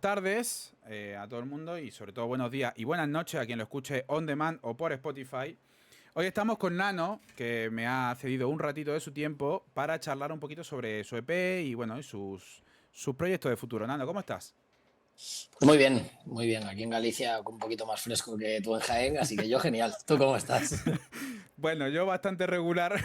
tardes a todo el mundo y sobre todo buenos días y buenas noches a quien lo escuche on demand o por Spotify. Hoy estamos con Nano, que me ha cedido un ratito de su tiempo para charlar un poquito sobre su EP y bueno, y sus proyectos de futuro. Nano, ¿cómo estás? Pues muy bien, muy bien. Aquí en Galicia un poquito más fresco que tú en Jaén, así que yo genial. ¿Tú cómo estás? Bueno, yo bastante regular,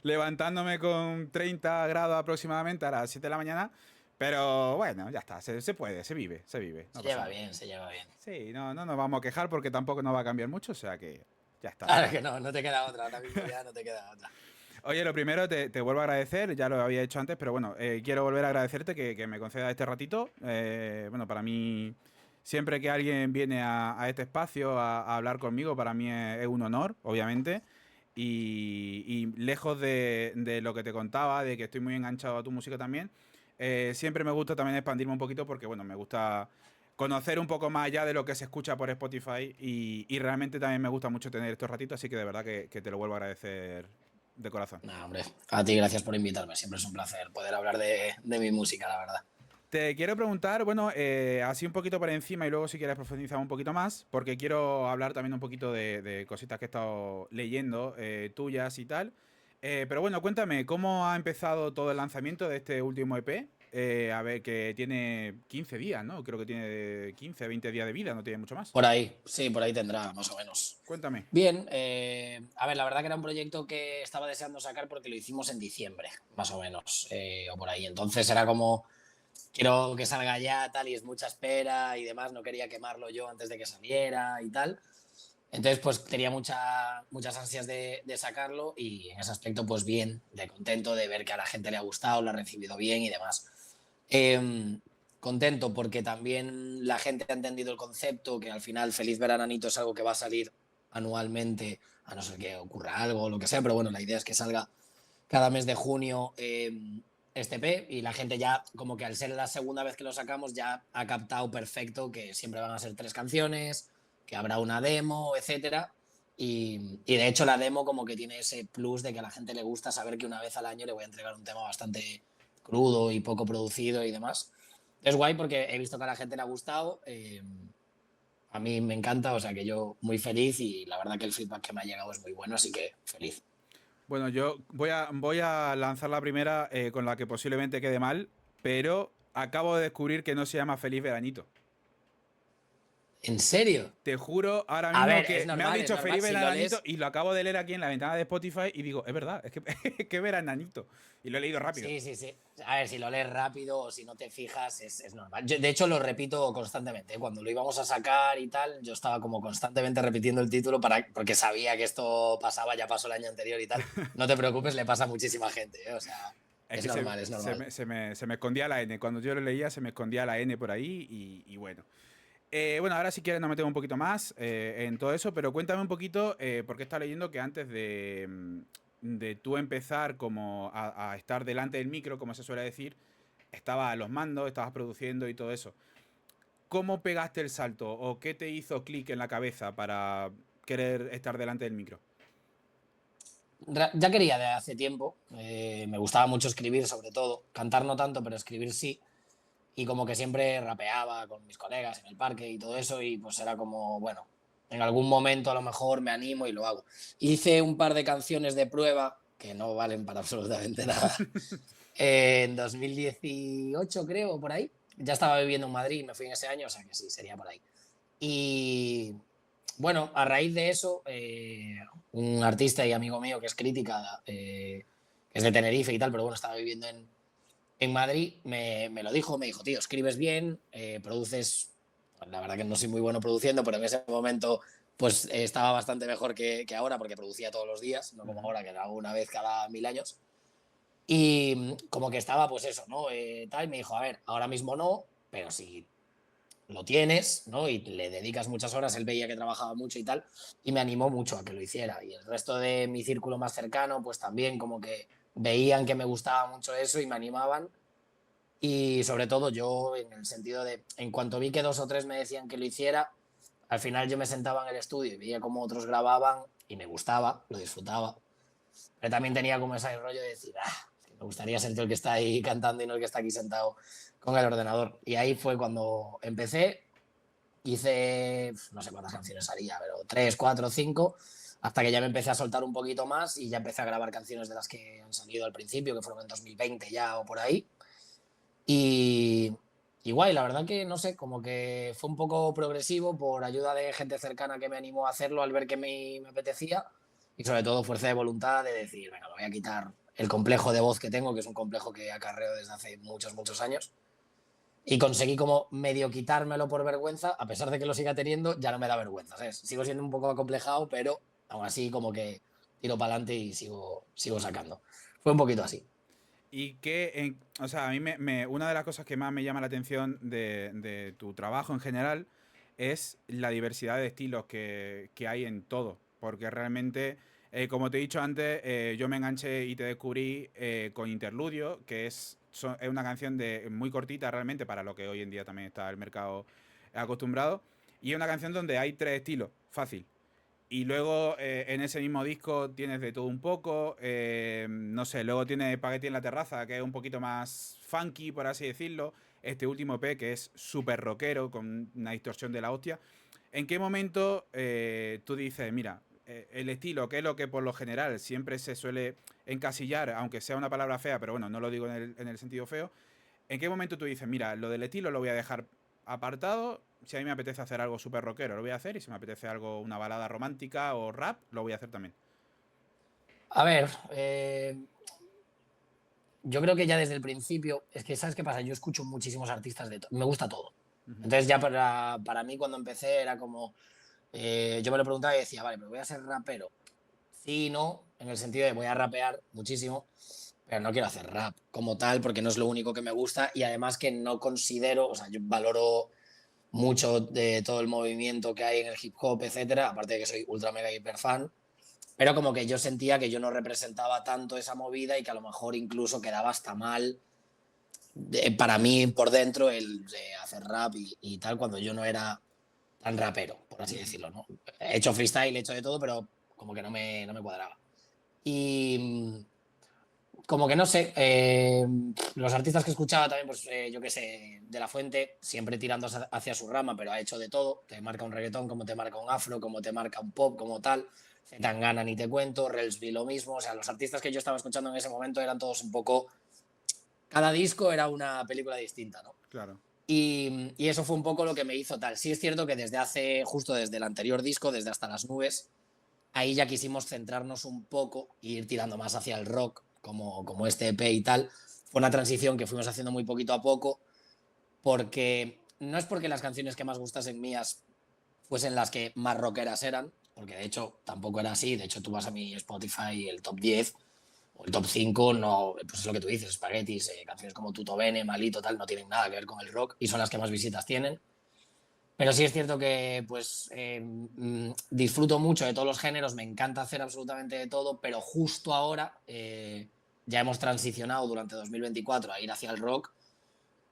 levantándome con 30 grados aproximadamente a las 7 de la mañana, pero bueno, ya está, se puede, se vive, no Se pasa lleva nada. bien, se lleva bien. Sí, no nos vamos a quejar porque tampoco nos va a cambiar mucho, o sea que ya está. Claro que no, no te queda otra. Ahora mismo ya no te queda otra. Oye, lo primero te vuelvo a agradecer, ya lo había hecho antes, pero bueno, quiero volver a agradecerte que me conceda este ratito. Bueno, para mí, siempre que alguien viene a este espacio a hablar conmigo, para mí es un honor, obviamente. Y lejos de lo que te contaba, de que estoy muy enganchado a tu música también, siempre me gusta también expandirme un poquito porque, bueno, me gusta conocer un poco más allá de lo que se escucha por Spotify y realmente también me gusta mucho tener estos ratitos, así que de verdad que te lo vuelvo a agradecer de corazón. No, hombre, a ti gracias por invitarme. Siempre es un placer poder hablar de mi música, la verdad. Te quiero preguntar, bueno, así un poquito por encima y luego si quieres profundizar un poquito más, porque quiero hablar también un poquito de cositas que he estado leyendo, tuyas y tal. Pero bueno, cuéntame, ¿cómo ha empezado todo el lanzamiento de este último EP? A ver, que tiene 15 días, ¿no? Creo que tiene 15, 20 días de vida, no tiene mucho más. Por ahí, sí, por ahí tendrá, más o menos. Cuéntame. Bien, a ver, la verdad que era un proyecto que estaba deseando sacar porque lo hicimos en diciembre, más o menos, o por ahí. Entonces era como, quiero que salga ya, tal, y es mucha espera y demás, no quería quemarlo yo antes de que saliera y tal. Entonces, pues tenía muchas ansias de sacarlo y en ese aspecto, pues bien, de contento de ver que a la gente le ha gustado, lo ha recibido bien y demás. Eh, Contento porque también la gente ha entendido el concepto, que al final Feliz Verananito es algo que va a salir anualmente, a no ser que ocurra algo o lo que sea, pero bueno, la idea es que salga cada mes de junio este P y la gente ya, como que al ser la segunda vez que lo sacamos, ya ha captado perfecto que siempre van a ser 3 canciones, que habrá una demo, etcétera. Y de hecho la demo como que tiene ese plus de que a la gente le gusta saber que una vez al año le voy a entregar un tema bastante crudo y poco producido y demás. Es guay porque he visto que a la gente le ha gustado, a mí me encanta, o sea que yo muy feliz y la verdad que el feedback que me ha llegado es muy bueno, así que feliz. Bueno, yo voy a lanzar la primera con la que posiblemente quede mal, pero acabo de descubrir que no se llama Feliz Veranito. ¿En serio? Te juro ahora A mismo ver, que me has es dicho normal. Feliz Si lo Veranito lees, y lo acabo de leer aquí en la ventana de Spotify y digo, es verdad, es que, es que Verananito. Y lo he leído rápido. sí, sí, sí. A ver, si lo lees rápido o si no te fijas, es normal. Yo, de hecho, lo repito constantemente. Cuando lo íbamos a sacar y tal, yo estaba como constantemente repitiendo el título porque sabía que esto pasaba, ya pasó el año anterior y tal. No te preocupes, le pasa a muchísima gente, ¿eh? O sea, Es es que normal, es normal. se me escondía la N. Cuando yo lo leía se me escondía la N por ahí y bueno. Bueno, ahora si quieres nos metemos un poquito más en todo eso, pero cuéntame un poquito, porque he estado leyendo que antes de tú empezar como a estar delante del micro, como se suele decir, estabas a los mandos, estabas produciendo y todo eso. ¿Cómo pegaste el salto o qué te hizo clic en la cabeza para querer estar delante del micro? Ya quería de hace tiempo. Me gustaba mucho escribir, sobre todo. Cantar no tanto, pero escribir sí. Y como que siempre rapeaba con mis colegas en el parque y todo eso y pues era como, bueno, en algún momento a lo mejor me animo y lo hago. Hice un par de canciones de prueba que no valen para absolutamente nada. En 2018 creo, o por ahí. Ya estaba viviendo en Madrid, me fui en ese año, o sea que sí, sería por ahí. Y bueno, a raíz de eso, un artista y amigo mío que es crítica, que es de Tenerife y tal, pero bueno, estaba viviendo en Madrid, me lo dijo, me dijo, tío, escribes bien, produces, pues, la verdad que no soy muy bueno produciendo, pero en ese momento pues estaba bastante mejor que ahora porque producía todos los días, no como Ujú. ahora que lo hago una vez cada 1000 años. Y como que estaba pues eso, ¿no? Tal, y me dijo, a ver, ahora mismo no, pero si lo tienes, ¿no? Y le dedicas muchas horas, él veía que trabajaba mucho y tal, y me animó mucho a que lo hiciera. Y el resto de mi círculo más cercano, pues también como que veían que me gustaba mucho eso y me animaban. Y sobre todo yo, en el sentido de, en cuanto vi que 2 o 3 me decían que lo hiciera, al final yo me sentaba en el estudio y veía cómo otros grababan y me gustaba, lo disfrutaba. Pero también tenía como ese rollo de decir, Me gustaría ser yo el que está ahí cantando y no el que está aquí sentado con el ordenador. Y ahí fue cuando empecé, hice, no sé cuántas canciones haría, pero 3, 4, 5, hasta que ya me empecé a soltar un poquito más y ya empecé a grabar canciones de las que han salido al principio, que fueron en 2020 ya o por ahí. Y, y guay, la verdad que no sé, como que fue un poco progresivo por ayuda de gente cercana que me animó a hacerlo al ver que me apetecía y sobre todo fuerza de voluntad de decir, venga, me voy a quitar el complejo de voz que tengo, que es un complejo que acarreo desde hace muchos, muchos años. Y conseguí como medio quitármelo por vergüenza, a pesar de que lo siga teniendo, ya no me da vergüenza, ¿sabes? Sigo siendo un poco acomplejado, pero aún así como que tiro para adelante y sigo sacando. Fue un poquito así. Y o sea, a mí una de las cosas que más me llama la atención de tu trabajo en general es la diversidad de estilos que hay en todo. Porque realmente, como te he dicho antes, yo me enganché y te descubrí con Interludio, que es una canción muy cortita realmente para lo que hoy en día también está el mercado acostumbrado. Y es una canción donde hay tres estilos, fácil. Y luego en ese mismo disco tienes de todo un poco. No sé, luego tienes Espagueti en la terraza, que es un poquito más funky, por así decirlo. Este último EP, que es súper rockero, con una distorsión de la hostia. ¿En qué momento tú dices, mira, el estilo, que es lo que por lo general siempre se suele encasillar, aunque sea una palabra fea, pero bueno, no lo digo en el sentido feo. ¿En qué momento tú dices, mira, lo del estilo lo voy a dejar apartado? Si a mí me apetece hacer algo súper rockero, lo voy a hacer. Y si me apetece algo, una balada romántica o rap, lo voy a hacer también. A ver, yo creo que ya desde el principio, es que, ¿sabes qué pasa? Yo escucho muchísimos artistas de todo, me gusta todo. Ujú. Entonces ya para mí cuando empecé era como, yo me lo preguntaba y decía, vale, pero voy a ser rapero. Sí y no, en el sentido de voy a rapear muchísimo, pero no quiero hacer rap como tal porque no es lo único que me gusta y además que no considero, o sea, yo valoro mucho de todo el movimiento que hay en el hip hop, etcétera, aparte de que soy ultra mega hiper fan, pero como que yo sentía que yo no representaba tanto esa movida y que a lo mejor incluso quedaba hasta mal para mí por dentro el de hacer rap y tal cuando yo no era tan rapero, por así Ujú. decirlo, ¿no? He hecho freestyle, he hecho de todo, pero como que no me cuadraba. Y como que no sé, los artistas que escuchaba también, pues yo qué sé, De La Fuente, siempre tirando hacia su rama, pero ha hecho de todo. Te marca un reggaetón, como te marca un afro, como te marca un pop, como tal. Zetangana ni te cuento, Relsby lo mismo. O sea, los artistas que yo estaba escuchando en ese momento eran todos un poco. Cada disco era una película distinta, ¿no? Claro. Y eso fue un poco lo que me hizo tal. Sí es cierto que justo desde el anterior disco, desde Hasta las Nubes, ahí ya quisimos centrarnos un poco e ir tirando más hacia el rock, como este EP y tal. Fue una transición que fuimos haciendo muy poquito a poco, porque no es porque las canciones que más gustasen mías fuesen las que más rockeras eran, porque de hecho tampoco era así. De hecho, tú vas a mi Spotify y el top 10 o el top 5 no, pues es lo que tú dices, espaguetis, canciones como Tutto Bene, Malito, tal, no tienen nada que ver con el rock y son las que más visitas tienen. Pero sí es cierto que pues disfruto mucho de todos los géneros, me encanta hacer absolutamente de todo, pero justo ahora ya hemos transicionado durante 2024 a ir hacia el rock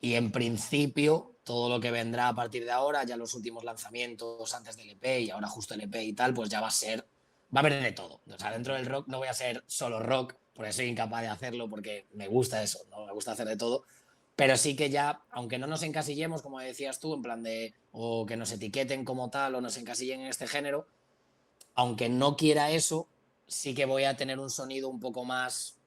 y en principio todo lo que vendrá a partir de ahora, ya los últimos lanzamientos antes del EP y ahora justo el EP y tal, pues ya va a haber de todo. O sea, dentro del rock no voy a ser solo rock, porque soy incapaz de hacerlo, porque me gusta eso, ¿no? Me gusta hacer de todo, pero sí que ya, aunque no nos encasillemos, como decías tú, en plan de, o que nos etiqueten como tal, o nos encasillen en este género, aunque no quiera eso, sí que voy a tener un sonido un poco más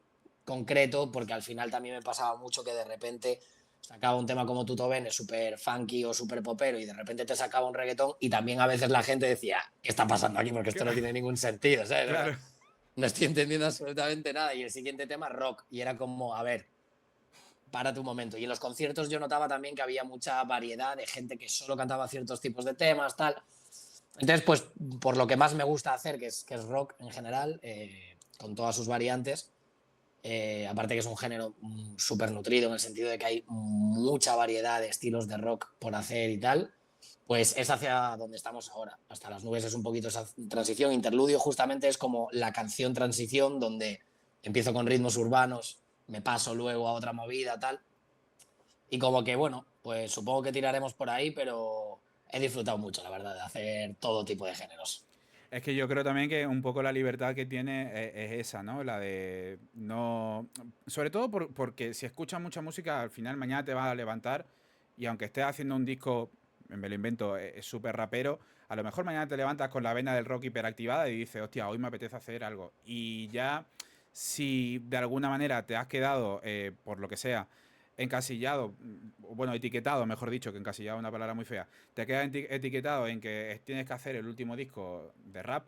concreto, porque al final también me pasaba mucho que de repente sacaba un tema como Tuto Bene, súper funky o súper popero, y de repente te sacaba un reggaetón, y también a veces la gente decía, ¿qué está pasando aquí? Porque esto no tiene ningún sentido, ¿sabes? O sea, Claro. no estoy entendiendo absolutamente nada. Y el siguiente tema, rock, y era como, a ver, párate un momento. Y en los conciertos yo notaba también que había mucha variedad de gente que solo cantaba ciertos tipos de temas, tal. Entonces, pues por lo que más me gusta hacer, que es rock en general, con todas sus variantes, aparte que es un género súper nutrido en el sentido de que hay mucha variedad de estilos de rock por hacer y tal, pues es hacia donde estamos ahora. Hasta las Nubes es un poquito esa transición. Interludio justamente es como la canción transición donde empiezo con ritmos urbanos, me paso luego a otra movida, tal. Y como que, bueno, pues supongo que tiraremos por ahí, pero he disfrutado mucho, la verdad, de hacer todo tipo de géneros. Es que yo creo también que un poco la libertad que tiene es esa, ¿no? La de no... Sobre todo porque si escuchas mucha música, al final mañana te vas a levantar y aunque estés haciendo un disco, me lo invento, es súper rapero, a lo mejor mañana te levantas con la vena del rock hiperactivada y dices, hostia, hoy me apetece hacer algo. Y ya, si de alguna manera te has quedado, por lo que sea, encasillado, bueno, etiquetado, mejor dicho, que encasillado es una palabra muy fea, te quedas etiquetado en que tienes que hacer el último disco de rap,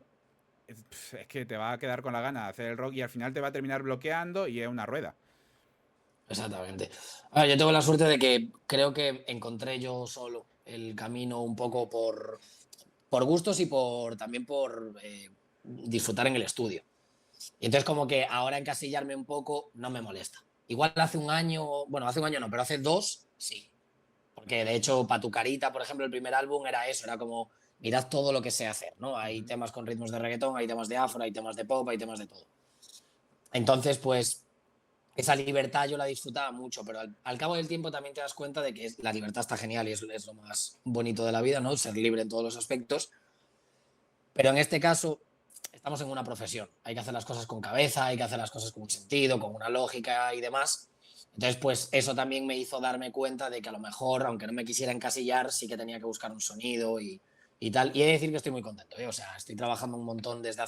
es que te va a quedar con la gana de hacer el rock y al final te va a terminar bloqueando y es una rueda. Exactamente. A ver, yo tengo la suerte de que creo que encontré yo solo el camino un poco por gustos y también por disfrutar en el estudio. Y entonces como que ahora encasillarme un poco no me molesta. Igual hace un año, bueno, hace un año no, pero hace dos, sí. Porque de hecho, Pa' tu carita, por ejemplo, el primer álbum era eso, era como, mirad todo lo que sé hacer, ¿no? Hay Ujú. temas con ritmos de reggaetón, hay temas de afro, hay temas de pop, hay temas de todo. Entonces, pues, esa libertad yo la disfrutaba mucho, pero al cabo del tiempo también te das cuenta de que la libertad está genial y es lo más bonito de la vida, ¿no? Ser libre en todos los aspectos. Pero en este caso, estamos en una profesión. Hay que hacer las cosas con cabeza, hay que hacer las cosas con un sentido, con una lógica y demás. Entonces, pues eso también me hizo darme cuenta de que a lo mejor, aunque no me quisiera encasillar, sí que tenía que buscar un sonido y tal. Y he de decir que estoy muy contento, ¿eh? O sea, estoy trabajando un montón desde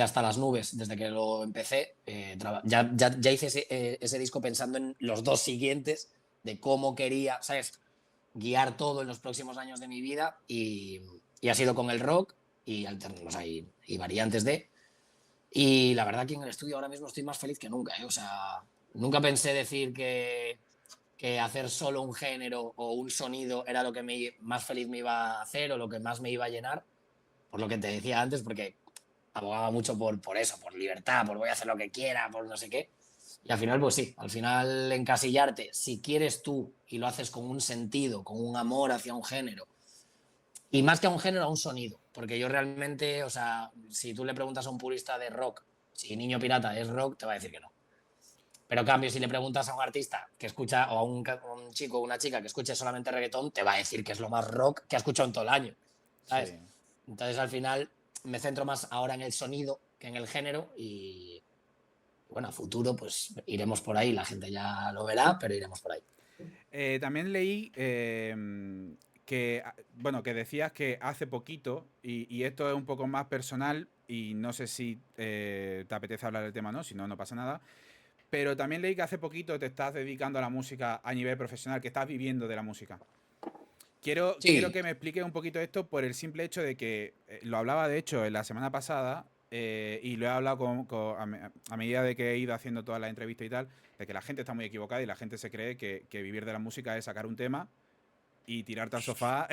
hasta las nubes, desde que lo empecé. Ya hice ese disco pensando en los dos siguientes, de cómo quería, ¿sabes? Guiar todo en los próximos años de mi vida y ha sido con el rock y, o sea, y variantes de. Y la verdad que en el estudio ahora mismo estoy más feliz que nunca, ¿eh? O sea, nunca pensé decir que hacer solo un género o un sonido era lo que más feliz me iba a hacer o lo que más me iba a llenar, por lo que te decía antes, porque abogaba mucho por eso, por libertad, por voy a hacer lo que quiera, por no sé qué. Y al final, pues sí, al final encasillarte, si quieres tú y lo haces con un sentido, con un amor hacia un género, y más que a un género, a un sonido. Porque yo realmente, o sea, si tú le preguntas a un purista de rock si Niño Pirata es rock, te va a decir que no. Pero en cambio, si le preguntas a un artista que escucha, o a un chico o una chica que escuche solamente reggaetón, te va a decir que es lo más rock que ha escuchado en todo el año. ¿Sabes? Sí. Entonces, al final, me centro más ahora en el sonido que en el género bueno, a futuro, pues iremos por ahí. La gente ya lo verá, pero iremos por ahí. También leí que, bueno, que decías que hace poquito, y esto es un poco más personal, y no sé si te apetece hablar del tema o no, si no, no pasa nada, pero también leí que hace poquito te estás dedicando a la música a nivel profesional, que estás viviendo de la música. Quiero Sí, que me expliques un poquito esto por el simple hecho de que lo hablaba de hecho en la semana pasada y lo he hablado a medida de que he ido haciendo todas las entrevistas y tal, de que la gente está muy equivocada y la gente se cree que vivir de la música es sacar un tema y tirarte al sofá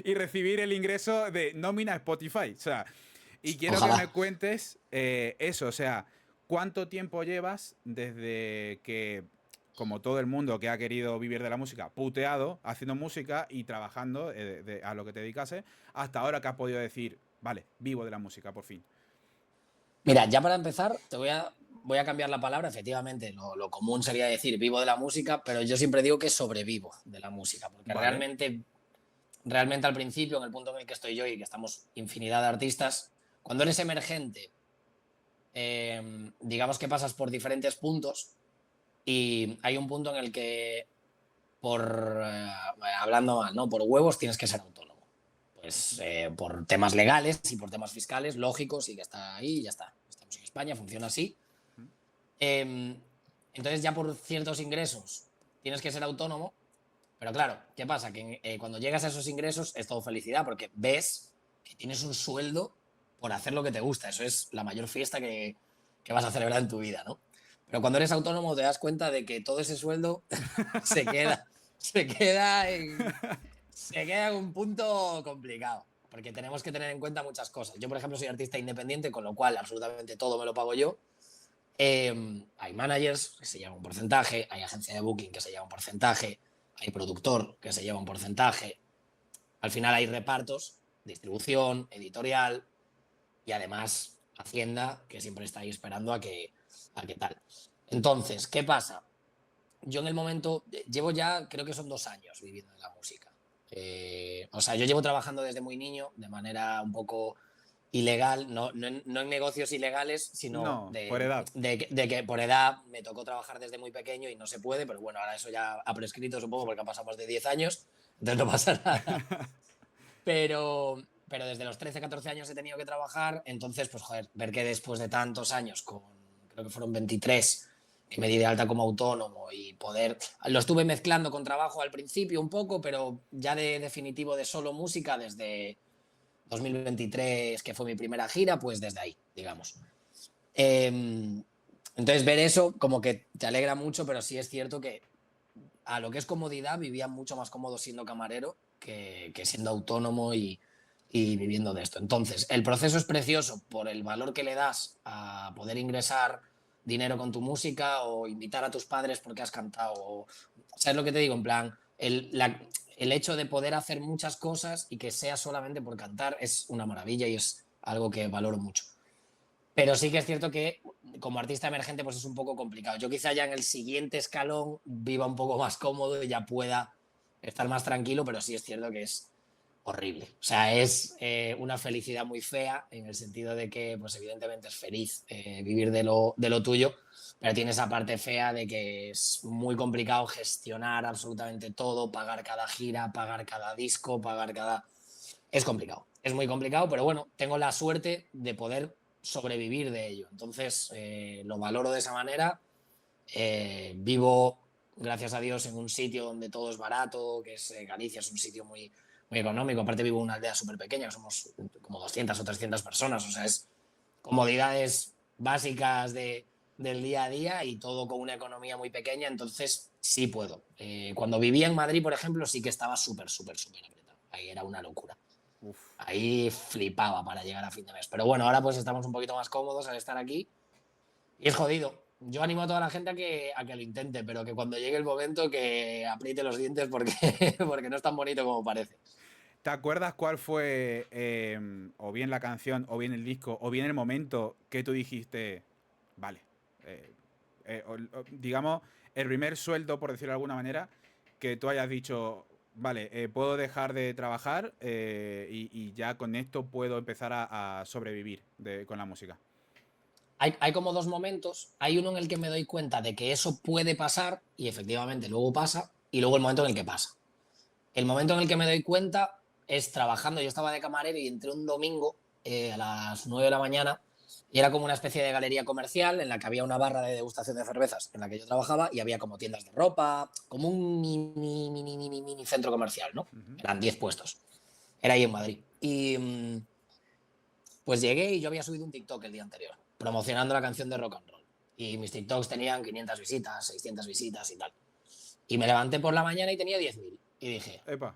y recibir el ingreso de nómina Spotify. O sea, y quiero que me ojalá. cuentes eso, o sea, ¿cuánto tiempo llevas desde que, como todo el mundo que ha querido vivir de la música, puteado, haciendo música y trabajando a lo que te dedicase, hasta ahora que has podido decir, vale, vivo de la música, por fin? Mira, ya para empezar, voy a cambiar la palabra. Efectivamente, lo común sería decir vivo de la música, pero yo siempre digo que sobrevivo de la música, porque Vale. realmente al principio, en el punto en el que estoy yo y que estamos infinidad de artistas, cuando eres emergente, digamos que pasas por diferentes puntos y hay un punto en el que hablando mal, ¿no? Por huevos tienes que ser autónomo. Pues por temas legales y por temas fiscales, lógicos, y que está ahí y ya está. Estamos en España, funciona así. Eh, entonces ya por ciertos ingresos tienes que ser autónomo, pero claro, ¿qué pasa? Que cuando llegas a esos ingresos es todo felicidad porque ves que tienes un sueldo por hacer lo que te gusta. Eso es la mayor fiesta que vas a celebrar en tu vida, ¿no? Pero cuando eres autónomo te das cuenta de que todo ese sueldo se queda, se queda en, se queda en un punto complicado. Porque tenemos que tener en cuenta muchas cosas. Yo, por ejemplo, soy artista independiente, con lo cual absolutamente todo me lo pago yo. Hay managers que se llevan un porcentaje, hay agencia de booking que se lleva un porcentaje, hay productor que se lleva un porcentaje. Al final hay repartos, distribución, editorial y además Hacienda, que siempre está ahí esperando a que tal. Entonces, ¿qué pasa? Yo en el momento, llevo ya, creo que son 2 años viviendo de la música. O sea, yo llevo trabajando desde muy niño, de manera un poco ilegal, no en negocios ilegales, sino No, por edad. de que por edad me tocó trabajar desde muy pequeño y no se puede, pero bueno, ahora eso ya ha prescrito, supongo, porque han pasado más de 10 años, entonces no pasa nada. Pero desde los 13, 14 años he tenido que trabajar, entonces, pues joder, ver que después de tantos años, creo que fueron 23, que me di de alta como autónomo y poder... Lo estuve mezclando con trabajo al principio un poco, pero ya de definitivo de solo música desde 2023, que fue mi primera gira, pues desde ahí, digamos. Entonces ver eso como que te alegra mucho, pero sí es cierto que a lo que es comodidad vivía mucho más cómodo siendo camarero que siendo autónomo y viviendo de esto. Entonces, el proceso es precioso por el valor que le das a poder ingresar dinero con tu música o invitar a tus padres porque has cantado. ¿Sabes lo que te digo? En plan, el hecho de poder hacer muchas cosas y que sea solamente por cantar es una maravilla y es algo que valoro mucho. Pero sí que es cierto que como artista emergente pues es un poco complicado. Yo quizá ya en el siguiente escalón viva un poco más cómodo y ya pueda estar más tranquilo, pero sí es cierto que es horrible. O sea, es una felicidad muy fea en el sentido de que pues evidentemente es feliz vivir de lo tuyo, pero tiene esa parte fea de que es muy complicado gestionar absolutamente todo, pagar cada gira, pagar cada disco, pagar cada... Es complicado, es muy complicado, pero bueno, tengo la suerte de poder sobrevivir de ello. Entonces, lo valoro de esa manera. Vivo, gracias a Dios, en un sitio donde todo es barato, que es Galicia, es un sitio muy, muy económico. Aparte vivo en una aldea súper pequeña, que somos como 200 o 300 personas. O sea, es comodidades básicas del día a día y todo con una economía muy pequeña. Entonces, sí puedo. Cuando vivía en Madrid, por ejemplo, sí que estaba súper, súper, súper apretado. Ahí era una locura. Uf. Ahí flipaba para llegar a fin de mes. Pero bueno, ahora pues estamos un poquito más cómodos al estar aquí y es jodido. Yo animo a toda la gente a que lo intente, pero que cuando llegue el momento que apriete los dientes porque, porque no es tan bonito como parece. ¿Te acuerdas cuál fue, o bien la canción, o bien el disco, o bien el momento que tú dijiste, vale, eh, digamos, el primer sueldo, por decirlo de alguna manera, que tú hayas dicho, vale, puedo dejar de trabajar y ya con esto puedo empezar a sobrevivir con la música? Hay como dos momentos. Hay uno en el que me doy cuenta de que eso puede pasar y efectivamente luego pasa, y luego el momento en el que pasa. El momento en el que me doy cuenta es trabajando. Yo estaba de camarero y entré un domingo a las 9 de la mañana y era como una especie de galería comercial en la que había una barra de degustación de cervezas en la que yo trabajaba y había como tiendas de ropa, como un mini centro comercial, ¿no? Ujú. Eran 10 puestos. Era ahí en Madrid. Y pues llegué y yo había subido un TikTok el día anterior, promocionando la canción de Rock and Roll. Y mis TikToks tenían 500 visitas, 600 visitas y tal. Y me levanté por la mañana y tenía 10.000. Y dije, Epa.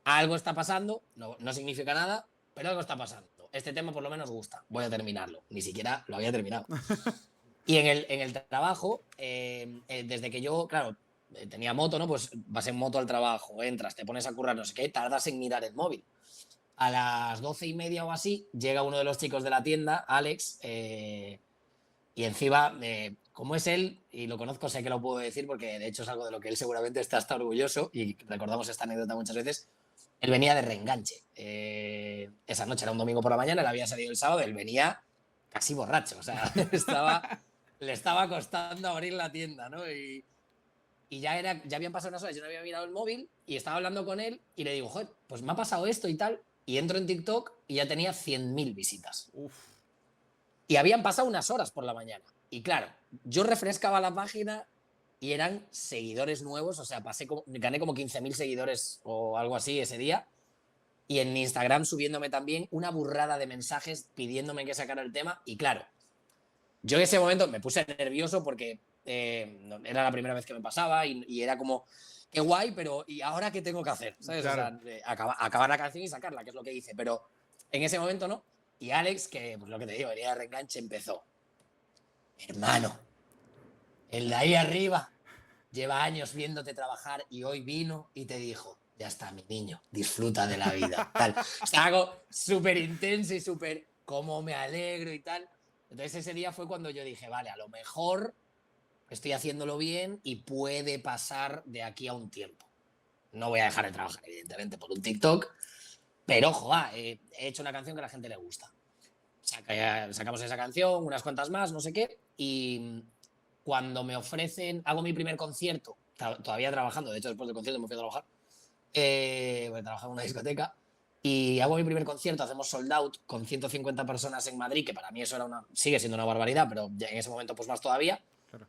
algo está pasando, no significa nada, pero algo está pasando. Este tema por lo menos gusta, voy a terminarlo. Ni siquiera lo había terminado. Y en el trabajo, desde que yo, claro, tenía moto, ¿no? Pues vas en moto al trabajo, entras, te pones a currar, no sé qué, tardas en mirar el móvil. A las 12:30 o así, llega uno de los chicos de la tienda, Alex, y encima, como es él, y lo conozco, sé que lo puedo decir porque de hecho es algo de lo que él seguramente está hasta orgulloso, y recordamos esta anécdota muchas veces. Él venía de reenganche. Esa noche era un domingo por la mañana, él había salido el sábado, él venía casi borracho, o sea, le estaba costando abrir la tienda, ¿no? Y ya habían pasado unas horas, yo no había mirado el móvil y estaba hablando con él y le digo, joder, pues me ha pasado esto y tal. Y entro en TikTok y ya tenía 100.000 visitas. Uf. Y habían pasado unas horas por la mañana. Y claro, yo refrescaba la página y eran seguidores nuevos, o sea, gané como 15.000 seguidores o algo así ese día. Y en Instagram subiéndome también una burrada de mensajes pidiéndome que sacara el tema. Y claro, yo en ese momento me puse nervioso porque era la primera vez que me pasaba y era como, qué guay, pero ¿y ahora qué tengo que hacer? ¿Sabes? O Claro. sea, acabar la canción y sacarla, que es lo que hice. Pero en ese momento no. Y Alex, que pues lo que te digo, venía de reenganche, empezó. Hermano, el de ahí arriba lleva años viéndote trabajar y hoy vino y te dijo, ya está, mi niño, disfruta de la vida. Tal. Estaba algo súper intenso y súper, cómo me alegro y tal. Entonces ese día fue cuando yo dije, vale, a lo mejor estoy haciéndolo bien y puede pasar de aquí a un tiempo. No voy a dejar de trabajar, evidentemente, por un TikTok, Pero, joa, he hecho una canción que a la gente le gusta. Sacamos esa canción, unas cuantas más, no sé qué, y cuando me ofrecen, hago mi primer concierto, todavía trabajando, de hecho después del concierto me fui a trabajar, porque trabajaba en una discoteca, y hago mi primer concierto, hacemos sold out con 150 personas en Madrid, que para mí eso sigue siendo una barbaridad, pero ya en ese momento pues más todavía. Claro.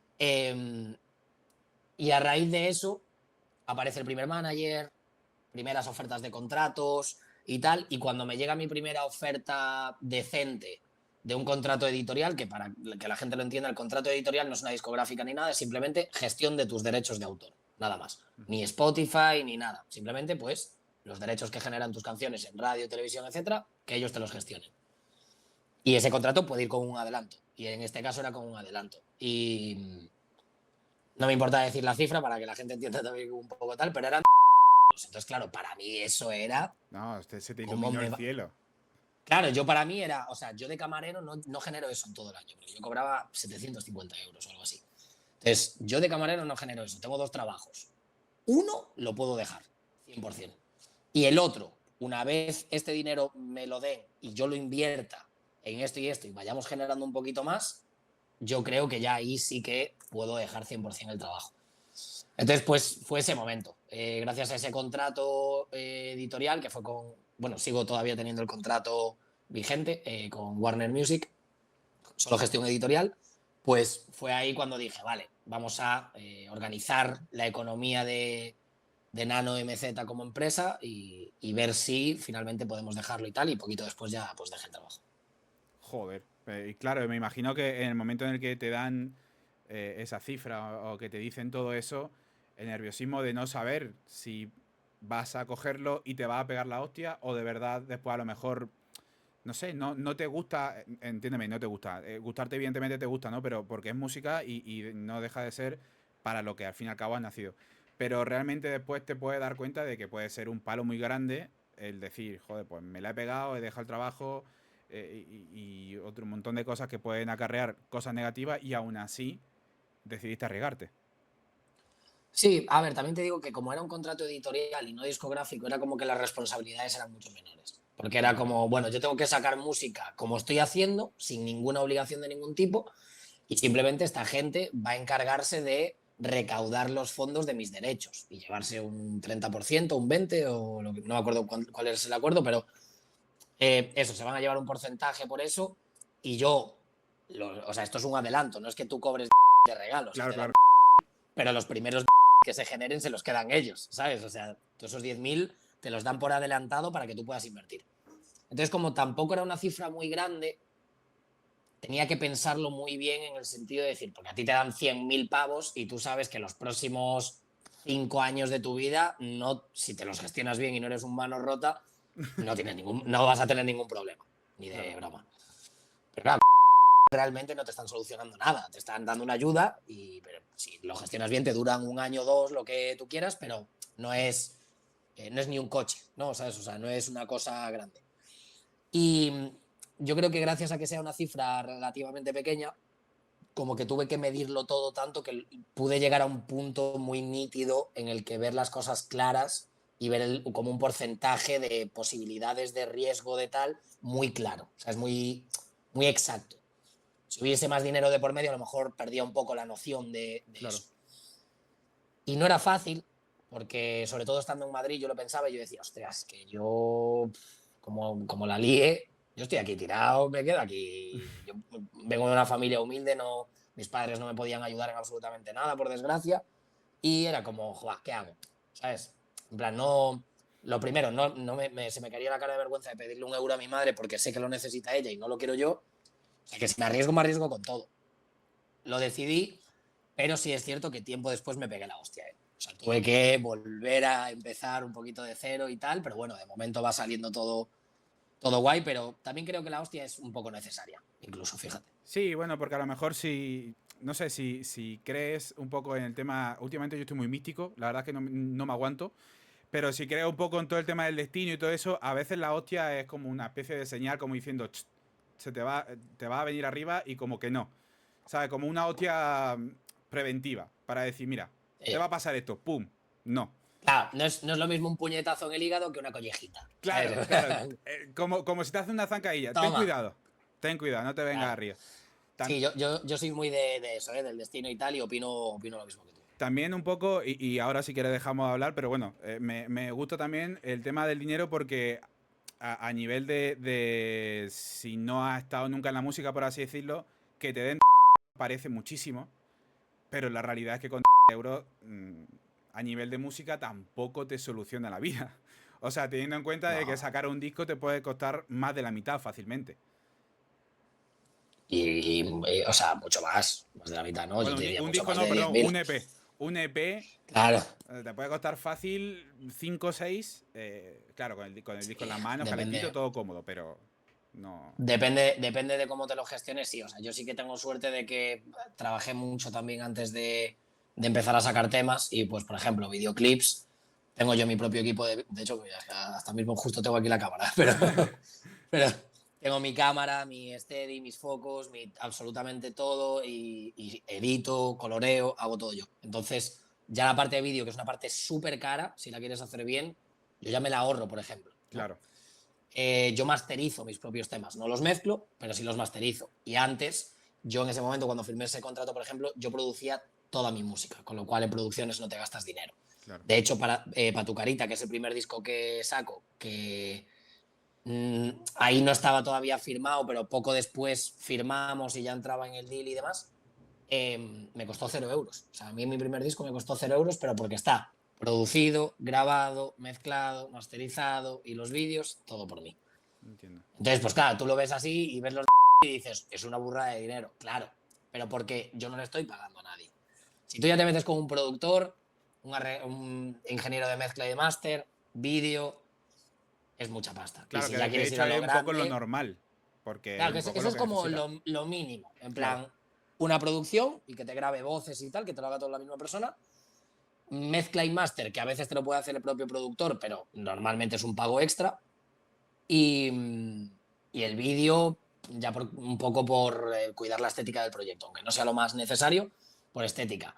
Y a raíz de eso aparece el primer manager, primeras ofertas de contratos y tal, y cuando me llega mi primera oferta decente de un contrato editorial, que para que la gente lo entienda, el contrato editorial no es una discográfica ni nada, es simplemente gestión de tus derechos de autor, nada más. Ni Spotify ni nada, simplemente pues los derechos que generan tus canciones en radio, televisión, etcétera, que ellos te los gestionen. Y ese contrato puede ir con un adelanto, y en este caso era con un adelanto. Y no me importa decir la cifra para que la gente entienda también un poco tal, pero eran... Entonces, claro, para mí eso era... No, se te ¿Cómo iluminó me el va? cielo. Claro, yo para mí era, o sea, yo de camarero no genero eso en todo el año, porque yo cobraba 750 euros o algo así. Entonces, yo de camarero no genero eso, tengo dos trabajos. Uno lo puedo dejar, 100%. Y el otro, una vez este dinero me lo den y yo lo invierta en esto y vayamos generando un poquito más, yo creo que ya ahí sí que puedo dejar 100% el trabajo. Entonces, pues fue ese momento. Gracias a ese contrato editorial, que fue con, bueno, sigo todavía teniendo el contrato vigente con Warner Music, solo gestión editorial, pues fue ahí cuando dije, vale, vamos a organizar la economía de Nano MZ como empresa y ver si finalmente podemos dejarlo y tal, y poquito después ya pues dejé el trabajo. Joder. Y claro, me imagino que en el momento en el que te dan esa cifra o que te dicen todo eso, el nerviosismo de no saber si vas a cogerlo y te va a pegar la hostia o de verdad después a lo mejor, no sé, no te gusta, entiéndeme, no te gusta. Gustarte evidentemente te gusta, ¿no? Pero porque es música y no deja de ser para lo que al fin y al cabo has nacido. Pero realmente después te puedes dar cuenta de que puede ser un palo muy grande el decir, joder, pues me la he pegado, he dejado el trabajo y otro montón de cosas que pueden acarrear cosas negativas y aún así decidiste arriesgarte. Sí, a ver, también te digo que como era un contrato editorial y no discográfico, era como que las responsabilidades eran mucho menores. Porque era Vale. como, bueno, yo tengo que sacar música como estoy haciendo, sin ninguna obligación de ningún tipo, y simplemente esta gente va a encargarse de recaudar los fondos de mis derechos y llevarse un 30%, un 20% o lo que, no me acuerdo cuál es el acuerdo, pero eso, se van a llevar un porcentaje por eso y yo, o sea, esto es un adelanto, no es que tú cobres de regalo, o sea, Claro, te dan, claro. pero los primeros que se generen se los quedan ellos, ¿sabes? O sea, todos esos 10.000 te los dan por adelantado para que tú puedas invertir. Entonces, como tampoco era una cifra muy grande, tenía que pensarlo muy bien en el sentido de decir, porque a ti te dan 100.000 pavos y tú sabes que los próximos 5 años de tu vida, no, si te los gestionas bien y no eres un mano rota, no vas a tener ningún problema, ni de Claro. broma. Pero claro, realmente no te están solucionando nada, te están dando una ayuda y pero si lo gestionas bien te duran un año o dos, lo que tú quieras, pero no es ni un coche, ¿no? ¿Sabes? O sea, no es una cosa grande. Y yo creo que gracias a que sea una cifra relativamente pequeña, como que tuve que medirlo todo tanto que pude llegar a un punto muy nítido en el que ver las cosas claras y ver como un porcentaje de posibilidades de riesgo de tal muy claro. O sea, es muy exacto. Si hubiese más dinero de por medio, a lo mejor perdía un poco la noción de Claro. eso. Y no era fácil, porque sobre todo estando en Madrid yo lo pensaba y yo decía, ostras, que yo, como la lié, yo estoy aquí tirado, me quedo aquí. Yo vengo de una familia humilde, no, mis padres no me podían ayudar en absolutamente nada, por desgracia, y era como, joder, ¿qué hago? ¿Sabes? En plan, no, lo primero, se me caía la cara de vergüenza de pedirle un euro a mi madre porque sé que lo necesita ella y no lo quiero yo, o sea, que si me arriesgo con todo. Lo decidí, pero sí es cierto que tiempo después me pegué la hostia. O sea, tuve que volver a empezar un poquito de cero y tal, pero bueno, de momento va saliendo todo guay, pero también creo que la hostia es un poco necesaria, incluso, fíjate. Sí, bueno, porque a lo mejor si, no sé, si crees un poco en el tema, últimamente yo estoy muy místico, la verdad es que no me aguanto, pero si crees un poco en todo el tema del destino y todo eso, a veces la hostia es como una especie de señal como diciendo, te va a venir arriba y como que no, ¿sabes? Como una hostia preventiva para decir, mira, te va a pasar esto, pum, no. Claro, no es lo mismo un puñetazo en el hígado que una collejita. Claro, claro. Como si te hace una zancadilla. Toma. Ten cuidado, no te vengas Claro. arriba. Sí, yo soy muy de eso, del destino y tal, y opino lo mismo que tú. También un poco, y ahora si quieres dejamos de hablar, pero bueno, me gusta también el tema del dinero porque a nivel de si no has estado nunca en la música, por así decirlo, que te den parece muchísimo, pero la realidad es que con euros a nivel de música tampoco te soluciona la vida. O sea, teniendo en cuenta de que No. sacar un disco te puede costar más de la mitad fácilmente. O sea, más de la mitad, ¿no? Yo Bueno, te diría un mucho disco más no, de perdón, 10.000. un EP. Un EP Claro. te puede costar fácil 5 o 6. Claro, con el disco en Sí, las manos, calentito, depende. todo cómodo, pero no. Depende de cómo te lo gestiones, sí. O sea, yo sí que tengo suerte de que trabajé mucho también antes de empezar a sacar temas y, pues, por ejemplo, videoclips. Tengo yo mi propio equipo de hecho, hasta mismo justo tengo aquí la cámara, pero tengo mi cámara, mi steady, mis focos, absolutamente todo y edito, coloreo, hago todo yo. Entonces, ya la parte de vídeo, que es una parte súper cara, si la quieres hacer bien, yo ya me la ahorro, por ejemplo, ¿no? Claro, Yo masterizo mis propios temas, no los mezclo, pero sí los masterizo. Y antes, yo en ese momento, cuando firmé ese contrato, por ejemplo, yo producía toda mi música, con lo cual en producciones no te gastas dinero. claro. De hecho, para Tu Carita, que es el primer disco que saco, que ahí no estaba todavía firmado, pero poco después firmamos y ya entraba en el deal y demás, me costó 0 euros. O sea, a mí mi primer disco me costó 0 euros, pero porque está producido, grabado, mezclado, masterizado y los vídeos, todo por mí. Entiendo. Entonces, pues claro, tú lo ves así y ves los y dices, es una burrada de dinero, claro, pero porque yo no le estoy pagando a nadie. Si tú ya te metes con un productor, un ingeniero de mezcla y de máster, vídeo, es mucha pasta. Y Claro si que ya de quieres ir hecho a es lo un poco lo grande, normal, porque es claro, un poco eso lo es que como necesita. lo mínimo. En Claro, plan, una producción y que te grabe voces y tal, que te lo haga toda la misma persona. Mezcla y máster, que a veces te lo puede hacer el propio productor, pero normalmente es un pago extra. Y el vídeo, ya un poco por cuidar la estética del proyecto, aunque no sea lo más necesario, por estética.